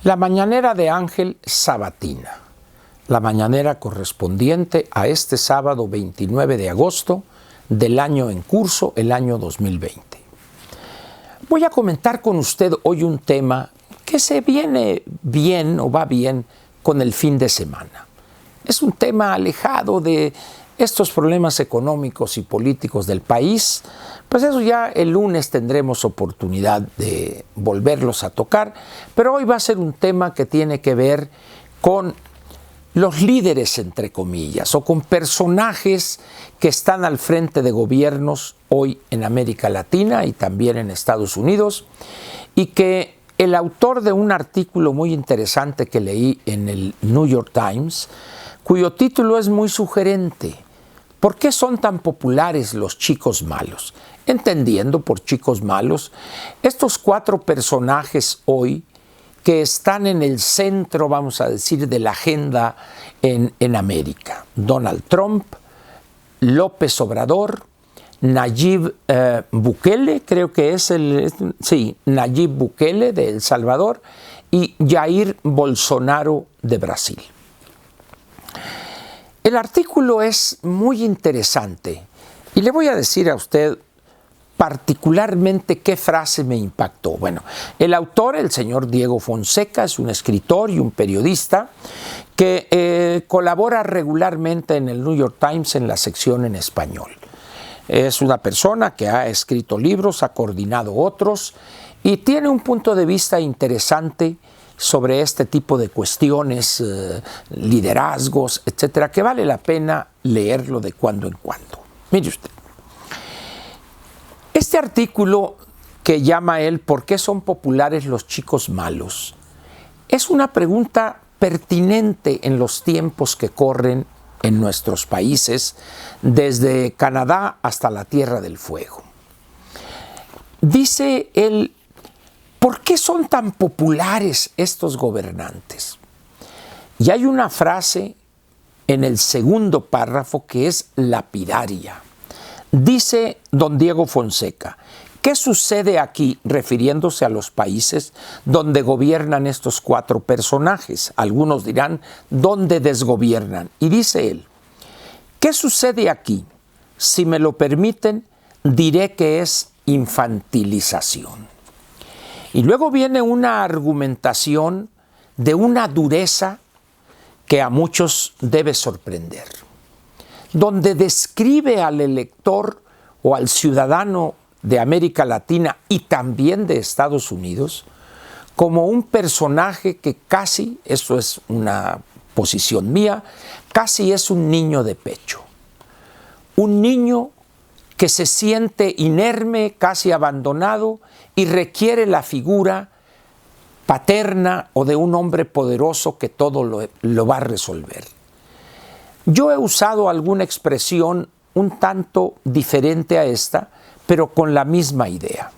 La mañanera de Ángel Sabatina, la mañanera correspondiente a este sábado 29 de agosto del año en curso, el año 2020. Voy a comentar con usted hoy un tema que se viene bien o va bien con el fin de semana. Es un tema alejado de estos problemas económicos y políticos del país, pues eso ya el lunes tendremos oportunidad de volverlos a tocar, pero hoy va a ser un tema que tiene que ver con los líderes, entre comillas, o con personajes que están al frente de gobiernos hoy en América Latina y también en Estados Unidos, y que el autor de un artículo muy interesante que leí en el New York Times, cuyo título es muy sugerente: ¿por qué son tan populares los chicos malos? Entendiendo por chicos malos estos cuatro personajes hoy que están en el centro, vamos a decir, de la agenda en América. Donald Trump, López Obrador, Nayib Bukele, creo que es Nayib Bukele de El Salvador, y Jair Bolsonaro de Brasil. El artículo es muy interesante y le voy a decir a usted particularmente qué frase me impactó. Bueno, el autor, el señor Diego Fonseca, es un escritor y un periodista que colabora regularmente en el New York Times en la sección en español. Es una persona que ha escrito libros, ha coordinado otros y tiene un punto de vista interesante sobre este tipo de cuestiones, liderazgos, etcétera, que vale la pena leerlo de cuando en cuando. Mire usted, este artículo que llama él ¿por qué son populares los chicos malos? Es una pregunta pertinente en los tiempos que corren en nuestros países, desde Canadá hasta la Tierra del Fuego. Dice él: ¿por qué son tan populares estos gobernantes? Y hay una frase en el segundo párrafo que es lapidaria. Dice don Diego Fonseca: ¿qué sucede aquí? Refiriéndose a los países donde gobiernan estos cuatro personajes. Algunos dirán, ¿dónde desgobiernan? Y dice él: ¿qué sucede aquí? Si me lo permiten, diré que es infantilización. Y luego viene una argumentación de una dureza que a muchos debe sorprender, donde describe al elector o al ciudadano de América Latina y también de Estados Unidos como un personaje que casi, eso es una posición mía, casi es un niño de pecho. Un niño que se siente inerme, casi abandonado, y requiere la figura paterna o de un hombre poderoso que todo lo va a resolver. Yo he usado alguna expresión un tanto diferente a esta, pero con la misma idea.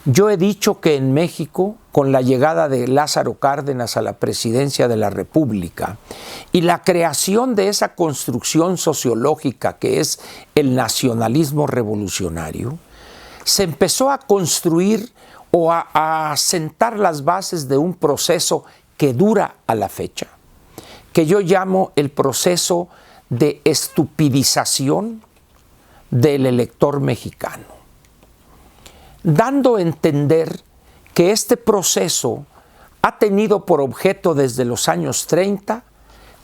Yo he dicho que en México, con la llegada de Lázaro Cárdenas a la presidencia de la República y la creación de esa construcción sociológica que es el nacionalismo revolucionario, se empezó a construir o a sentar las bases de un proceso que dura a la fecha, que yo llamo el proceso de estupidización del elector mexicano, dando a entender que este proceso ha tenido por objeto desde los años 30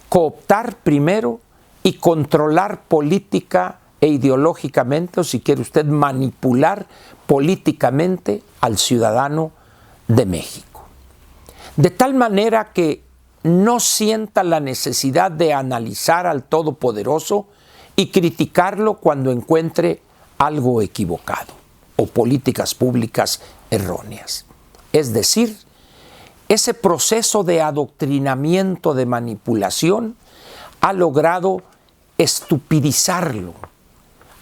cooptar primero y controlar política e ideológicamente, o si quiere usted, manipular políticamente al ciudadano de México. De tal manera que no sienta la necesidad de analizar al Todopoderoso y criticarlo cuando encuentre algo equivocado o políticas públicas erróneas. Es decir, ese proceso de adoctrinamiento, de manipulación, ha logrado estupidizarlo,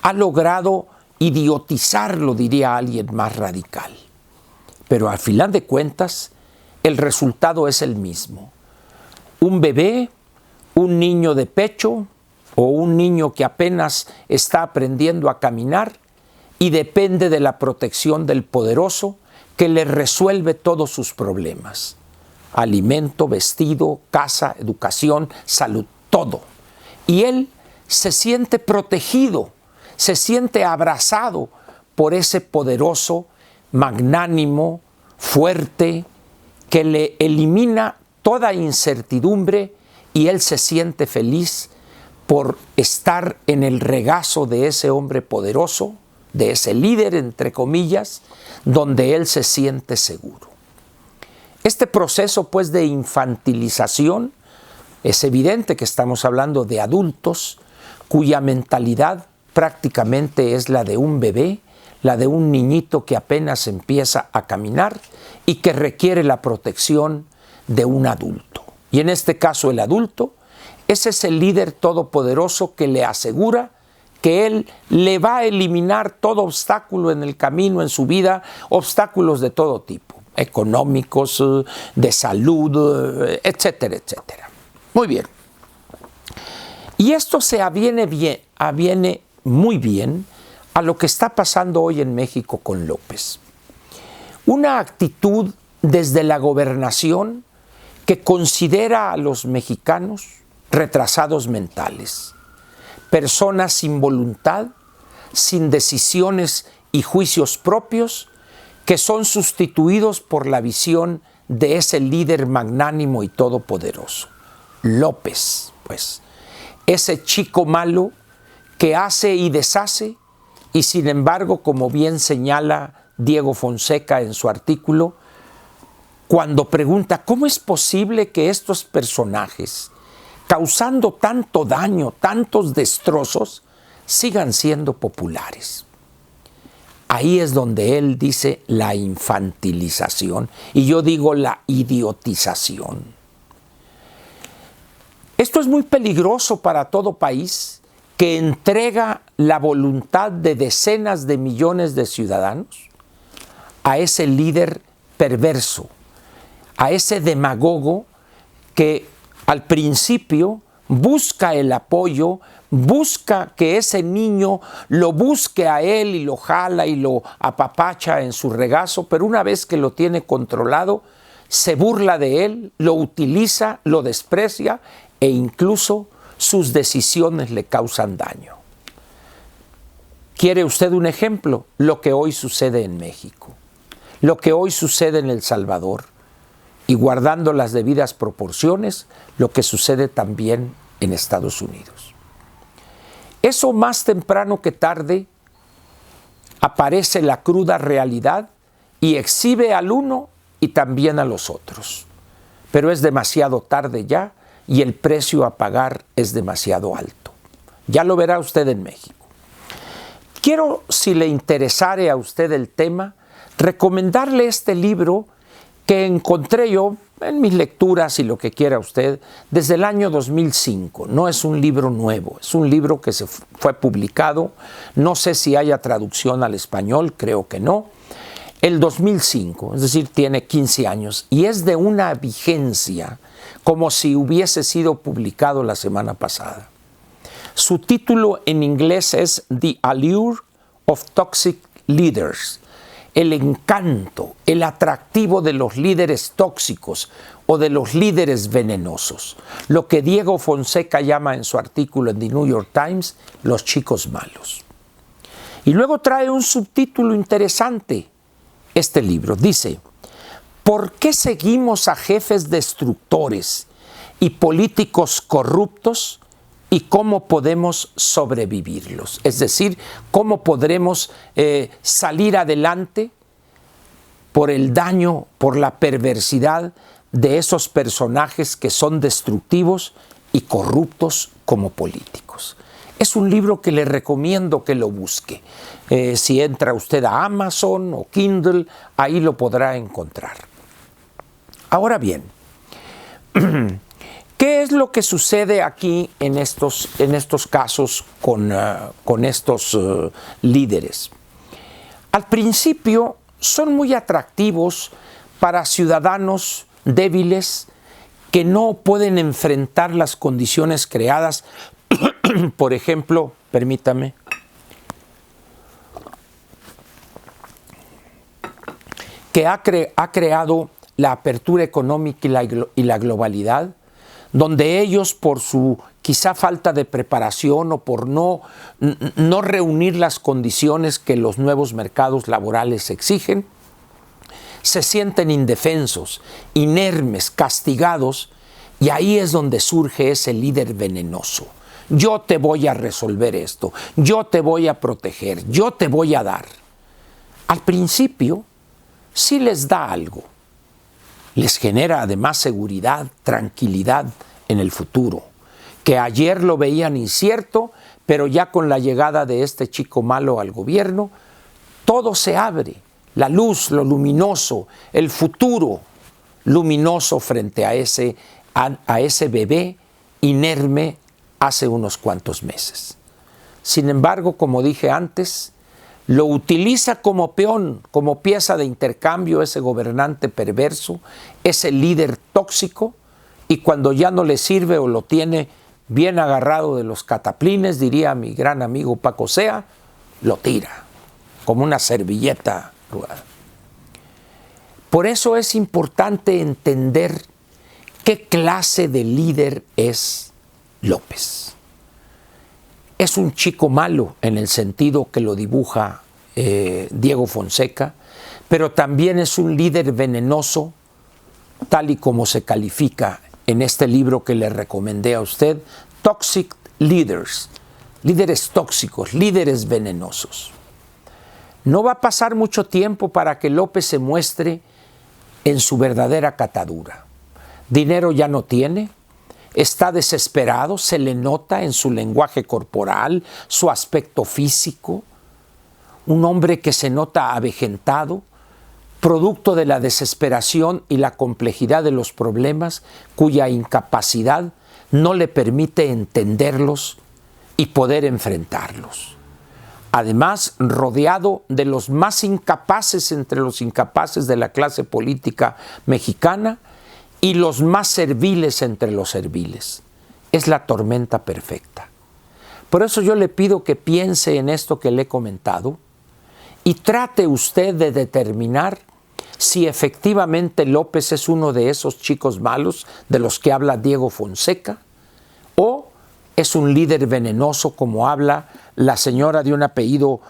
ha logrado idiotizarlo, diría alguien más radical. Pero al final de cuentas, el resultado es el mismo. Un bebé, un niño de pecho o un niño que apenas está aprendiendo a caminar y depende de la protección del poderoso que le resuelve todos sus problemas. alimento, vestido, casa, educación, salud, todo. Y él se siente protegido, se siente abrazado por ese poderoso, magnánimo, fuerte, que le elimina toda incertidumbre y él se siente feliz por estar en el regazo de ese hombre poderoso, de ese líder, entre comillas, donde él se siente seguro. Este proceso, pues, de infantilización, es evidente que estamos hablando de adultos cuya mentalidad prácticamente es la de un bebé, la de un niñito que apenas empieza a caminar y que requiere la protección de un adulto. Y en este caso el adulto, ese es el líder todopoderoso que le asegura que él le va a eliminar todo obstáculo en el camino, en su vida, obstáculos de todo tipo, económicos, de salud, etcétera, etcétera. Muy bien. Y esto se aviene muy bien a lo que está pasando hoy en México con López. Una actitud desde la gobernación que considera a los mexicanos retrasados mentales, personas sin voluntad, sin decisiones y juicios propios, que son sustituidos por la visión de ese líder magnánimo y todopoderoso. López, pues, ese chico malo que hace y deshace, y sin embargo, como bien señala Diego Fonseca en su artículo, cuando pregunta cómo es posible que estos personajes, causando tanto daño, tantos destrozos, sigan siendo populares. Ahí es donde él dice la infantilización, y yo digo la idiotización. Esto es muy peligroso para todo país que entrega la voluntad de decenas de millones de ciudadanos a ese líder perverso, a ese demagogo que al principio busca el apoyo, busca que ese niño lo busque a él y lo jala y lo apapacha en su regazo, pero una vez que lo tiene controlado, se burla de él, lo utiliza, lo desprecia e incluso sus decisiones le causan daño. ¿Quiere usted un ejemplo? Lo que hoy sucede en México, lo que hoy sucede en El Salvador, y guardando las debidas proporciones, lo que sucede también en Estados Unidos. Eso más temprano que tarde aparece la cruda realidad y exhibe al uno y también a los otros. Pero es demasiado tarde ya y el precio a pagar es demasiado alto. Ya lo verá usted en México. Quiero, si le interesare a usted el tema, recomendarle este libro que encontré yo en mis lecturas y lo que quiera usted desde el año 2005. No es un libro nuevo, es un libro que se fue publicado, no sé si haya traducción al español, creo que no, el 2005, es decir, tiene 15 años y es de una vigencia como si hubiese sido publicado la semana pasada. Su título en inglés es The Allure of Toxic Leaders, el encanto, el atractivo de los líderes tóxicos o de los líderes venenosos, lo que Diego Fonseca llama en su artículo en The New York Times, los chicos malos. Y luego trae un subtítulo interesante, este libro, dice, ¿por qué seguimos a jefes destructores y políticos corruptos y cómo podemos sobrevivirlos? Es decir, cómo podremos salir adelante por el daño, por la perversidad de esos personajes que son destructivos y corruptos como políticos. Es un libro que le recomiendo que lo busque. Si entra usted a Amazon o Kindle, ahí lo podrá encontrar. Ahora bien, ¿qué es lo que sucede aquí en estos casos con estos líderes? Al principio son muy atractivos para ciudadanos débiles que no pueden enfrentar las condiciones creadas. Por ejemplo, permítame, que ha creado la apertura económica y la globalidad, donde ellos por su quizá falta de preparación o por no reunir las condiciones que los nuevos mercados laborales exigen, se sienten indefensos, inermes, castigados, y ahí es donde surge ese líder venenoso. Yo te voy a resolver esto, yo te voy a proteger, yo te voy a dar. Al principio sí les da algo, les genera además seguridad, tranquilidad en el futuro, que ayer lo veían incierto, pero ya con la llegada de este chico malo al gobierno, todo se abre, la luz, lo luminoso, el futuro luminoso frente a ese bebé inerme hace unos cuantos meses. Sin embargo, como dije antes, lo utiliza como peón, como pieza de intercambio ese gobernante perverso, ese líder tóxico, y cuando ya no le sirve o lo tiene bien agarrado de los cataplines, diría mi gran amigo Paco Sea, lo tira como una servilleta arrugada. Por eso es importante entender qué clase de líder es López. Es un chico malo en el sentido que lo dibuja Diego Fonseca, pero también es un líder venenoso, tal y como se califica en este libro que le recomendé a usted, Toxic Leaders, líderes tóxicos, líderes venenosos. No va a pasar mucho tiempo para que López se muestre en su verdadera catadura. Dinero ya no tiene, está desesperado, se le nota en su lenguaje corporal, su aspecto físico, un hombre que se nota avejentado, producto de la desesperación y la complejidad de los problemas, cuya incapacidad no le permite entenderlos y poder enfrentarlos. Además, rodeado de los más incapaces entre los incapaces de la clase política mexicana y los más serviles entre los serviles. Es la tormenta perfecta. Por eso yo le pido que piense en esto que le he comentado y trate usted de determinar si efectivamente López es uno de esos chicos malos de los que habla Diego Fonseca o es un líder venenoso como habla la señora de un apellido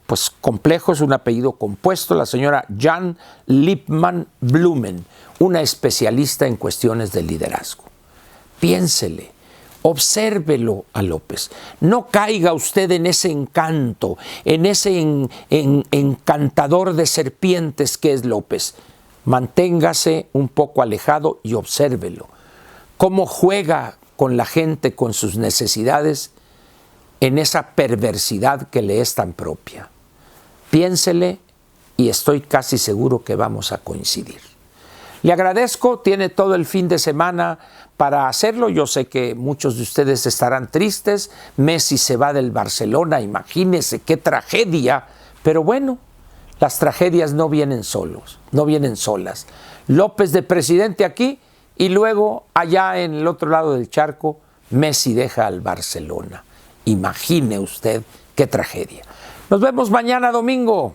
pues complejo, es un apellido compuesto, la señora Jan Lippmann Blumen, una especialista en cuestiones de liderazgo. Piénsele, obsérvelo a López. No caiga usted en ese encanto, en ese encantador de serpientes que es López. Manténgase un poco alejado y obsérvelo. Cómo juega con la gente, con sus necesidades, en esa perversidad que le es tan propia. Piénsele y estoy casi seguro que vamos a coincidir. Le agradezco, tiene todo el fin de semana para hacerlo. Yo sé que muchos de ustedes estarán tristes. Messi se va del Barcelona, imagínense qué tragedia. Pero bueno, las tragedias no vienen solas. López de presidente aquí y luego allá en el otro lado del charco, Messi deja al Barcelona. Imagine usted qué tragedia. Nos vemos mañana domingo.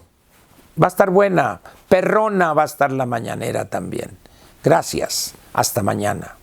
Va a estar buena, perrona va a estar la mañanera también. Gracias. Hasta mañana.